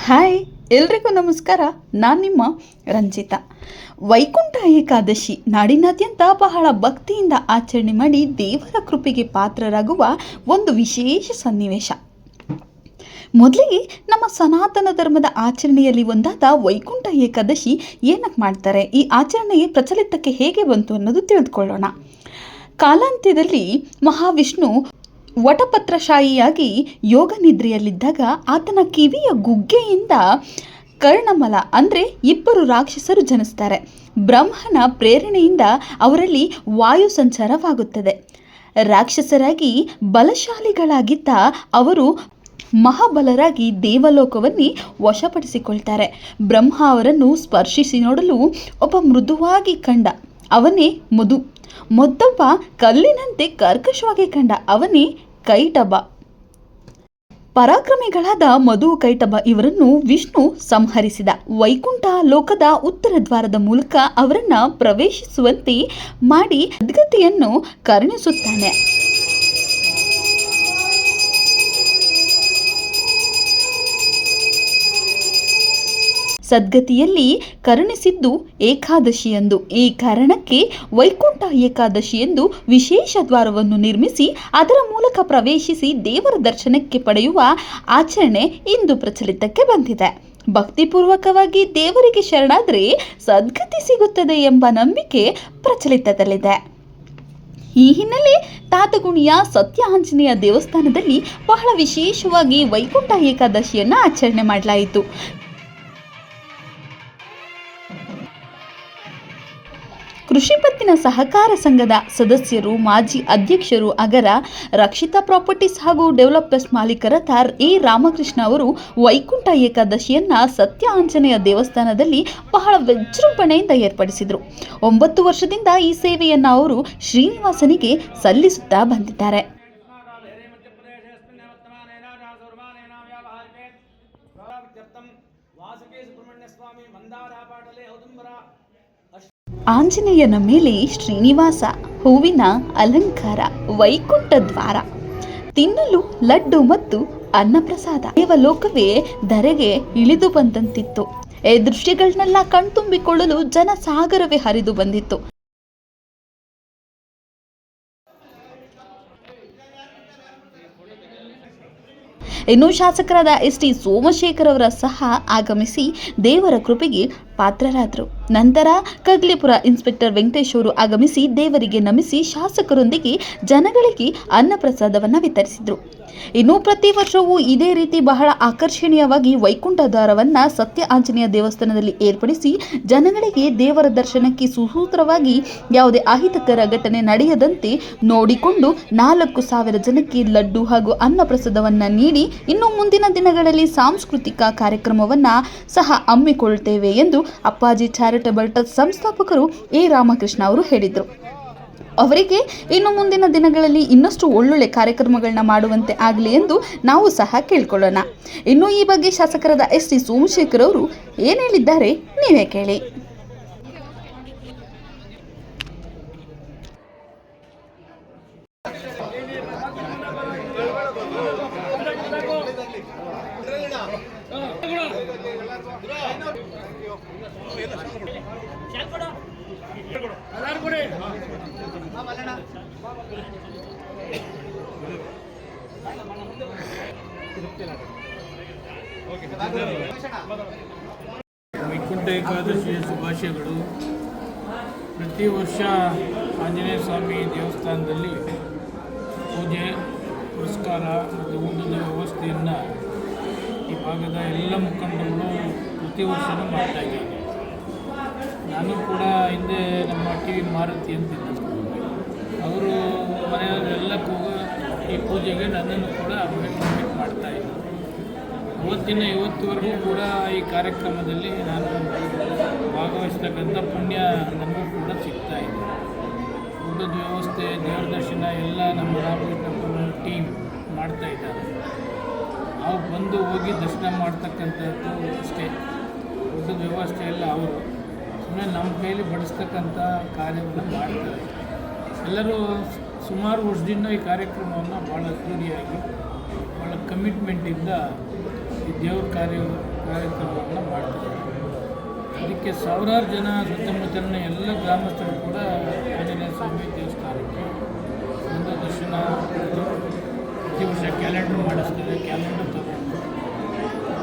Hi, ಎಲ್ರಿಗೂ ನಮಸ್ಕಾರ. ನಾನು ನಿಮ್ಮ ರಂಜಿತಾ. ವೈಕುಂಠ ಏಕಾದಶಿ ನಾಡಿನಾದ್ಯಂತ ಬಹಳ ಭಕ್ತಿಯಿಂದ ಆಚರಣೆ ಮಾಡಿ ದೇವರ ಕೃಪೆಗೆ ಪಾತ್ರರಾಗುವ ಒಂದು ವಿಶೇಷ ಸನ್ನಿವೇಶ. ಮೊದಲಿಗೆ ನಮ್ಮ ಸನಾತನ ಧರ್ಮದ ಆಚರಣೆಯಲ್ಲಿ ಒಂದಾದ ವೈಕುಂಠ ಏಕಾದಶಿ ಏನಕ್ಕೆ ಮಾಡ್ತಾರೆ, ಈ ಆಚರಣೆಗೆ ಪ್ರಚಲಿತಕ್ಕೆ ಹೇಗೆ ಬಂತು ಅನ್ನೋದು ತಿಳಿದುಕೊಳ್ಳೋಣ. ಕಾಲಾಂತ್ಯದಲ್ಲಿ ಮಹಾವಿಷ್ಣು ವಟಪತ್ರಶಾಹಿಯಾಗಿ ಯೋಗ ನಿದ್ರೆಯಲ್ಲಿದ್ದಾಗ ಆತನ ಕಿವಿಯ ಗುಗ್ಗೆಯಿಂದ ಕರ್ಣಮಲ ಅಂದರೆ ಇಬ್ಬರು ರಾಕ್ಷಸರು ಜನಿಸ್ತಾರೆ. ಬ್ರಹ್ಮನ ಪ್ರೇರಣೆಯಿಂದ ಅವರಲ್ಲಿ ವಾಯು ಸಂಚಾರವಾಗುತ್ತದೆ. ರಾಕ್ಷಸರಾಗಿ ಬಲಶಾಲಿಗಳಾಗಿದ್ದ ಅವರು ಮಹಾಬಲರಾಗಿ ದೇವಲೋಕವನ್ನೇ ವಶಪಡಿಸಿಕೊಳ್ತಾರೆ. ಬ್ರಹ್ಮ ಅವರನ್ನು ಸ್ಪರ್ಶಿಸಿ ನೋಡಲು ಒಬ್ಬ ಮೃದುವಾಗಿ ಕಂಡ, ಅವನೇ ಮಧು. ಮತ್ತೊಬ್ಬ ಕಲ್ಲಿನಂತೆ ಕರ್ಕಶವಾಗಿ ಕಂಡ, ಅವನೇ ಕೈಟಭ. ಪರಾಕ್ರಮಿಗಳಾದ ಮಧು, ಕೈಟಭ ಇವರನ್ನು ವಿಷ್ಣು ಸಂಹರಿಸಿದ. ವೈಕುಂಠ ಲೋಕದ ಉತ್ತರ ದ್ವಾರದ ಮೂಲಕ ಅವರನ್ನು ಪ್ರವೇಶಿಸುವಂತೆ ಮಾಡಿ ಸದ್ಗತಿಯನ್ನು ಕರುಣಿಸುತ್ತಾನೆ. ಸದ್ಗತಿಯಲ್ಲಿ ಕರುಣಿಸಿದ್ದು ಏಕಾದಶಿಯಂದು. ಈ ಕಾರಣಕ್ಕೆ ವೈಕುಂಠ ಏಕಾದಶಿ ಎಂದು ವಿಶೇಷ ದ್ವಾರವನ್ನು ನಿರ್ಮಿಸಿ ಅದರ ಮೂಲಕ ಪ್ರವೇಶಿಸಿ ದೇವರ ದರ್ಶನಕ್ಕೆ ಪಡೆಯುವ ಆಚರಣೆ ಇಂದು ಪ್ರಚಲಿತಕ್ಕೆ ಬಂದಿದೆ. ಭಕ್ತಿಪೂರ್ವಕವಾಗಿ ದೇವರಿಗೆ ಶರಣಾದರೆ ಸದ್ಗತಿ ಸಿಗುತ್ತದೆ ಎಂಬ ನಂಬಿಕೆ ಪ್ರಚಲಿತದಲ್ಲಿದೆ. ಈ ಹಿನ್ನೆಲೆ ತಾತಗುಣಿಯ ಸತ್ಯ ಆಂಜನೇಯ ದೇವಸ್ಥಾನದಲ್ಲಿ ಬಹಳ ವಿಶೇಷವಾಗಿ ವೈಕುಂಠ ಏಕಾದಶಿಯನ್ನು ಆಚರಣೆ ಮಾಡಲಾಯಿತು. ಕೃಷಿ ಪತ್ತಿನ ಸಹಕಾರ ಸಂಘದ ಸದಸ್ಯರು, ಮಾಜಿ ಅಧ್ಯಕ್ಷರು, ಅಗರ ರಕ್ಷಿತಾ ಪ್ರಾಪರ್ಟೀಸ್ ಹಾಗೂ ಡೆವಲಪರ್ಸ್ ಮಾಲೀಕರಾದ ಎ ರಾಮಕೃಷ್ಣ ಅವರು ವೈಕುಂಠ ಏಕಾದಶಿಯನ್ನ ಸತ್ಯ ಆಂಜನೇಯ ದೇವಸ್ಥಾನದಲ್ಲಿ ಬಹಳ ವಿಜೃಂಭಣೆಯಿಂದ ಏರ್ಪಡಿಸಿದರು. 9 ವರ್ಷದಿಂದ ಈ ಸೇವೆಯನ್ನು ಅವರು ಶ್ರೀನಿವಾಸನಿಗೆ ಸಲ್ಲಿಸುತ್ತಾ ಬಂದಿದ್ದಾರೆ. ಆಂಜನೇಯನ ಮೇಲೆ ಶ್ರೀನಿವಾಸ, ಹೂವಿನ ಅಲಂಕಾರ, ವೈಕುಂಠ ದ್ವಾರ, ತಿನ್ನಲು ಲಡ್ಡು ಮತ್ತು ಅನ್ನಪ್ರಸಾದ. ದೇವಲೋಕವೇ ಧರೆಗೆ ಇಳಿದು ಬಂದಂತಿತ್ತು. ಈ ದೃಶ್ಯಗಳನ್ನೆಲ್ಲ ಕಣ್ತುಂಬಿಕೊಳ್ಳಲು ಜನಸಾಗರವೇ ಹರಿದು ಬಂದಿತ್ತು. ಇನ್ನು ಶಾಸಕರಾದ ಎಸ್.ಟಿ. ಸೋಮಶೇಖರ್ ಅವರ ಸಹ ಆಗಮಿಸಿ ದೇವರ ಕೃಪೆಗೆ ಪಾತ್ರರಾದರು. ನಂತರ ಕಗ್ಲಿಪುರ ಇನ್ಸ್ಪೆಕ್ಟರ್ ವೆಂಕಟೇಶ್ ಅವರು ಆಗಮಿಸಿ ದೇವರಿಗೆ ನಮಿಸಿ ಶಾಸಕರೊಂದಿಗೆ ಜನಗಳಿಗೆ ಅನ್ನಪ್ರಸಾದವನ್ನು ವಿತರಿಸಿದರು. ಇನ್ನು ಪ್ರತಿ ವರ್ಷವೂ ಇದೇ ರೀತಿ ಬಹಳ ಆಕರ್ಷಣೀಯವಾಗಿ ವೈಕುಂಠ ದ್ವಾರವನ್ನು ಸತ್ಯ ಆಂಜನೇಯ ದೇವಸ್ಥಾನದಲ್ಲಿ ಏರ್ಪಡಿಸಿ ಜನಗಳಿಗೆ ದೇವರ ದರ್ಶನಕ್ಕೆ ಸುಸೂತ್ರವಾಗಿ ಯಾವುದೇ ಅಹಿತಕರ ಘಟನೆ ನಡೆಯದಂತೆ ನೋಡಿಕೊಂಡು 4,000 ಜನಕ್ಕೆ ಲಡ್ಡು ಹಾಗೂ ಅನ್ನಪ್ರಸಾದವನ್ನು ನೀಡಿ ಇನ್ನು ಮುಂದಿನ ದಿನಗಳಲ್ಲಿ ಸಾಂಸ್ಕೃತಿಕ ಕಾರ್ಯಕ್ರಮವನ್ನು ಸಹ ಹಮ್ಮಿಕೊಳ್ಳುತ್ತೇವೆ ಎಂದು ಅಪ್ಪಾಜಿ ಚಾರಿಟಬಲ್ ಟ್ರಸ್ಟ್ ಸಂಸ್ಥಾಪಕರು ಎ ರಾಮಕೃಷ್ಣ ಅವರು ಹೇಳಿದರು. ಅವರಿಗೆ ಇನ್ನು ಮುಂದಿನ ದಿನಗಳಲ್ಲಿ ಇನ್ನಷ್ಟು ಒಳ್ಳೊಳ್ಳೆ ಕಾರ್ಯಕ್ರಮಗಳನ್ನ ಮಾಡುವಂತೆ ಆಗಲಿ ಎಂದು ನಾವು ಸಹ ಕೇಳಿಕೊಳ್ಳೋಣ. ಇನ್ನು ಈ ಬಗ್ಗೆ ಶಾಸಕರಾದ ಎಸ್.ಟಿ. ಸೋಮಶೇಖರ್ ಅವರು ಏನು ಹೇಳಿದ್ದಾರೆ ನೀವೇ ಕೇಳಿ. ವೈಕುಂಠ ಏಕಾದಶಿಯ ಶುಭಾಶಯಗಳು. ಪ್ರತಿ ವರ್ಷ ಆಂಜನೇಯ ಸ್ವಾಮಿ ದೇವಸ್ಥಾನದಲ್ಲಿ ಪೂಜೆ, ಪುರಸ್ಕಾರ ಮತ್ತು ಊಟದ ವ್ಯವಸ್ಥೆಯನ್ನು ಈ ಭಾಗದ ಎಲ್ಲ ಮುಖಂಡರುಗಳು ಪ್ರತಿ ವರ್ಷವೂ ಮಾಡ್ತಾಯಿದ್ದಾರೆ. ನಾನು ಕೂಡ ಹಿಂದೆ ನಮ್ಮ ಟಿ ವಿ ಮಾರುತಿ ಅಂತಿದ್ದರು, ಅವರು ಮನೆಯವರೆಲ್ಲ ಕೂಡ ಈ ಪೂಜೆಗೆ ನನ್ನನ್ನು ಕೂಡ ಇನ್ವೈಟ್ ಮಾಡ್ತಾಯಿದ್ದರು. ಇವತ್ತುವರೆಗೂ ಕೂಡ ಈ ಕಾರ್ಯಕ್ರಮದಲ್ಲಿ ನಾನು ಭಾಗವಹಿಸ್ತಕ್ಕಂಥ ಪುಣ್ಯ ನನಗೂ ಕೂಡ ಸಿಗ್ತಾಯಿದೆ. ಊಟದ ವ್ಯವಸ್ಥೆ, ದೇವರ ದರ್ಶನ ಎಲ್ಲ ನಮ್ಮ ರಾಮಕೃಷ್ಣ ಟೀಮ್ ಮಾಡ್ತಾಯಿದ್ದಾರೆ. ನಾವು ಬಂದು ಹೋಗಿ ದರ್ಶನ ಮಾಡ್ತಕ್ಕಂಥದ್ದು ಅಷ್ಟೇ. ಊಟದ ವ್ಯವಸ್ಥೆ ಎಲ್ಲ ಅವರು ಸುಮ್ಮನೆ ನಮ್ಮ ಕೈಯಲ್ಲಿ ಬಡಿಸ್ತಕ್ಕಂಥ ಕಾರ್ಯವನ್ನು ಮಾಡ್ತಾರೆ. ಎಲ್ಲರೂ ಸುಮಾರು ವರ್ಷದಿಂದ ಈ ಕಾರ್ಯಕ್ರಮವನ್ನು ಭಾಳ ಅದ್ದೂರಿಯಾಗಿ ಭಾಳ ಕಮಿಟ್ಮೆಂಟಿಂದ ಈ ದೇವ್ರ ಕಾರ್ಯಕ್ರಮವನ್ನು ಮಾಡ್ತಾರೆ. ಅದಕ್ಕೆ ಸಾವಿರಾರು ಜನ ಸುತ್ತಮುತ್ತಲಿನ ಎಲ್ಲ ಗ್ರಾಮಸ್ಥರು ಕೂಡ ಆಂಜನೇಯ ಸ್ವಾಮಿ ದೇವಸ್ಥಾನಕ್ಕೆ ಒಂದು ದರ್ಶನ ಪಡೆದು ಪ್ರತಿ ವರ್ಷ ಕ್ಯಾಲೆಂಡರ್ ಮಾಡಿಸ್ತಾರೆ. ಕ್ಯಾಲೆಂಡರ್ ತಗೊಂಡು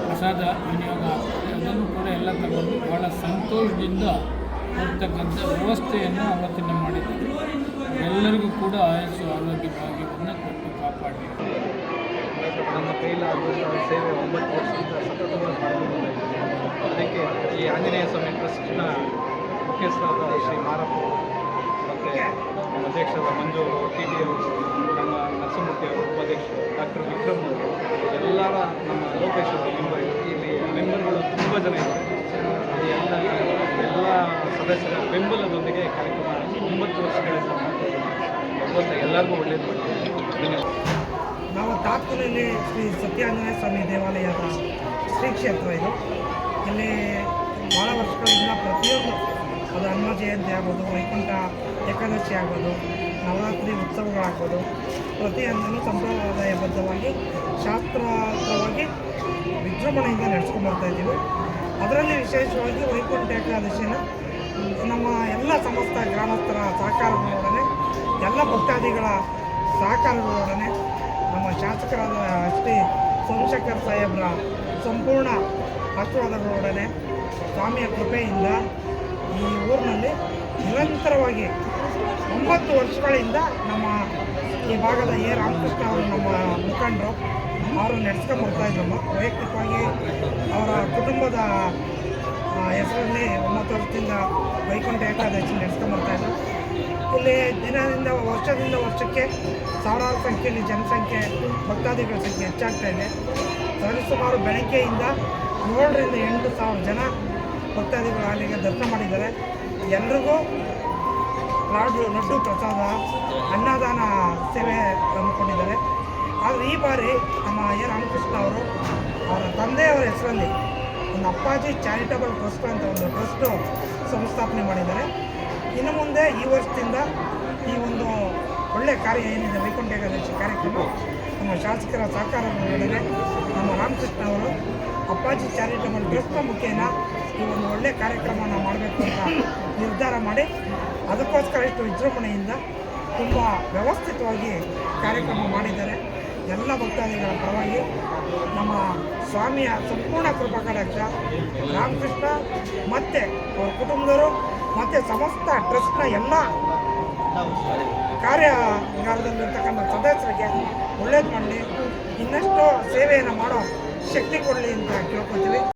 ಪ್ರಸಾದ ವಿನಿಯೋಗ ಆಗ್ತದೆ. ಅದನ್ನು ಕೂಡ ಎಲ್ಲ ತಗೊಂಡು ಭಾಳ ಸಂತೋಷದಿಂದ ಹೋಗ್ತಕ್ಕಂಥ ವ್ಯವಸ್ಥೆಯನ್ನು ಅವತ್ತಿನ ಮಾಡಿದ್ದಾರೆ. ಎಲ್ಲರಿಗೂ ಕೂಡ ಆಯಸ್ಸು ಆರೋಗ್ಯ ಭಾಗ್ಯವನ್ನು ಕೊಟ್ಟು ಕಾಪಾಡಿ. ನನ್ನ ಕೈಲಾದ ಸೇವೆ 9 ವರ್ಷದಿಂದ ಸತತವಾಗಿ ಮಾಡಿಕೊಂಡಿದ್ದೇನೆ. ಅದಕ್ಕೆ ಈ ಆಂಜನೇಯ ಸ್ವಾಮಿ ಟ್ರಸ್ಟ್ನ ಮುಖ್ಯಸ್ಥರಾದ ಶ್ರೀ ಮಾರಪ್ಪ ಮತ್ತು ನಮ್ಮ ಅಧ್ಯಕ್ಷರಾದ ಮಂಜು ಟಿ ಟಿ ಅವರು, ನಮ್ಮ ನರಸಿಂಹಮೂರ್ತಿ ಅವರು ಉಪಾಧ್ಯಕ್ಷರು, ಡಾಕ್ಟರ್ ವಿಕ್ರಮ್ ಅವರು, ಎಲ್ಲರ ನಮ್ಮ ಲೋಕೇಶ್ ಅವರು ಮೆಂಬರ್, ಇಲ್ಲಿ ಮೆಂಬರ್ಗಳು ತುಂಬ ಜನ ಇದ್ದಾರೆ. ಎಲ್ಲ ಸದಸ್ಯರ ಬೆಂಬಲದೊಂದಿಗೆ ಕಾರ್ಯಕ್ರಮ 9 ವರ್ಷಗಳಿಂದ ಭಗವಂತ ಎಲ್ಲರಿಗೂ ಒಳ್ಳೆಯದು ಮಾಡಿದ್ದಾರೆ. ನಾವು ತಾತ್ಕೂರಲ್ಲಿ ಶ್ರೀ ಸತ್ಯಾನಂದ ಸ್ವಾಮಿ ದೇವಾಲಯದ ಶ್ರೀ ಕ್ಷೇತ್ರ ಇದು. ಇಲ್ಲಿ ಭಾಳ ವರ್ಷಗಳಿಂದ ಪ್ರತಿಯೊಂದು, ಅದು ಹನುಮ ಜಯಂತಿ ಆಗ್ಬೋದು, ವೈಕುಂಠ ಏಕಾದಶಿ ಆಗ್ಬೋದು, ನವರಾತ್ರಿ ಉತ್ಸವಗಳಾಗ್ಬೋದು, ಪ್ರತಿಯೊಂದನ್ನು ಸಂಪ್ರದಾಯಬದ್ಧವಾಗಿ ಶಾಸ್ತ್ರೋಕ್ತವಾಗಿ ವಿಜೃಂಭಣೆಯಿಂದ ನಡೆಸ್ಕೊಂಡ್ಬರ್ತಾಯಿದ್ದೀವಿ. ಅದರಲ್ಲಿ ವಿಶೇಷವಾಗಿ ವೈಕುಂಠ ಏಕಾದಶಿನ ನಮ್ಮ ಎಲ್ಲ ಸಮಸ್ತ ಗ್ರಾಮಸ್ಥರ ಸಹಕಾರಗಳೊಡನೆ, ಎಲ್ಲ ಭಕ್ತಾದಿಗಳ ಸಹಕಾರಗಳೊಡನೆ, ನಮ್ಮ ಶಾಸಕರಾದ ಶ್ರೀ ಸೋಮಶೇಖರ್ ಸಾಹೇಬ್ರ ಸಂಪೂರ್ಣ ಆಶೀರ್ವಾದಗಳೊಡನೆ, ಸ್ವಾಮಿಯ ಕೃಪೆಯಿಂದ ಈ ಊರಿನಲ್ಲಿ ನಿರಂತರವಾಗಿ 9 ವರ್ಷಗಳಿಂದ ನಮ್ಮ ಈ ಭಾಗದ ಎ ರಾಮಕೃಷ್ಣ ಅವರು, ನಮ್ಮ ಮುಖಂಡರು, ಅವರು ನಡೆಸ್ಕೊಂಡ್ಬರ್ತಾಯಿದ್ದಮ್ಮ. ವೈಯಕ್ತಿಕವಾಗಿ ಅವರ ಕುಟುಂಬದ ಹೆಸರಲ್ಲಿ 9 ವರ್ಷದಿಂದ ವೈಕುಂಠ ಏಕಾದಶಿ ನಡೆಸ್ಕೊಂಡ್ಬರ್ತಾಯಿದ್ರು. ಇಲ್ಲಿ ದಿನದಿಂದ ವರ್ಷದಿಂದ ವರ್ಷಕ್ಕೆ ಸಾವಿರಾರು ಸಂಖ್ಯೆಯಲ್ಲಿ ಜನಸಂಖ್ಯೆ, ಭಕ್ತಾದಿಗಳ ಸಂಖ್ಯೆ ಹೆಚ್ಚಾಗ್ತಾಯಿದೆ. ಸರಿಸುಮಾರು ಬೆಳಗ್ಗೆಯಿಂದ 7 ರಿಂದ 8 ಸಾವಿರ ಜನ ಭಕ್ತಾದಿಗಳು ಅಲ್ಲಿಗೆ ದರ್ಶನ ಮಾಡಿದ್ದಾರೆ. ಎಲ್ರಿಗೂ ಲಡ್ಡು ಪ್ರಸಾದ, ಅನ್ನದಾನ ಸೇವೆ ಹಮ್ಮಿಕೊಂಡಿದ್ದಾರೆ. ಆದರೆ ಈ ಬಾರಿ ನಮ್ಮ ಎ ರಾಮಕೃಷ್ಣ ಅವರು ಅವರ ತಂದೆಯವರ ಹೆಸರಲ್ಲಿ ಒಂದು ಅಪ್ಪಾಜಿ ಚಾರಿಟಬಲ್ ಟ್ರಸ್ಟ್ ಅಂತ ಒಂದು ಟ್ರಸ್ಟು ಸಂಸ್ಥಾಪನೆ ಮಾಡಿದ್ದಾರೆ. ಇನ್ನು ಮುಂದೆ ಈ ವರ್ಷದಿಂದ ಈ ಒಂದು ಒಳ್ಳೆಯ ಕಾರ್ಯ ಏನಿದೆ ವೈಕುಂಠ ಏಕಾದಶಿ ಕಾರ್ಯಕ್ರಮ, ನಮ್ಮ ಶಾಸಕರ ಸಹಕಾರದೊಂದಿಗೆ ನಮ್ಮ ರಾಮಕೃಷ್ಣ ಅವರು ಅಪ್ಪಾಜಿ ಚಾರಿಟಬಲ್ ಟ್ರಸ್ಟ್ನ ಮುಖೇನ ಈ ಒಂದು ಒಳ್ಳೆಯ ಕಾರ್ಯಕ್ರಮವನ್ನು ಮಾಡಬೇಕು ಅಂತ ನಿರ್ಧಾರ ಮಾಡಿ, ಅದಕ್ಕೋಸ್ಕರ ಇಷ್ಟು ವಿಜೃಂಭಣೆಯಿಂದ ತುಂಬ ವ್ಯವಸ್ಥಿತವಾಗಿ ಕಾರ್ಯಕ್ರಮ ಮಾಡಿದ್ದಾರೆ. ಎಲ್ಲ ಭಕ್ತಾದಿಗಳ ಪರವಾಗಿ ನಮ್ಮ ಸ್ವಾಮಿಯ ಸಂಪೂರ್ಣ ಕೃಪಾ ಕಟಾಕ್ಷ ರಾಮಕೃಷ್ಣ ಮತ್ತು ಅವರ ಕುಟುಂಬದವರು ಮತ್ತು ಸಮಸ್ತ ಟ್ರಸ್ಟ್ನ ಎಲ್ಲ ಕಾರ್ಯಾಗಾರದಲ್ಲಿರ್ತಕ್ಕಂಥ ಸದಸ್ಯರಿಗೆ ಒಳ್ಳೇದು ಮಾಡಲಿ, ಇನ್ನಷ್ಟು ಸೇವೆಯನ್ನು ಮಾಡೋ ಶಕ್ತಿ ಕೊಡಲಿ ಅಂತ ಕೇಳ್ಕೊತೀವಿ.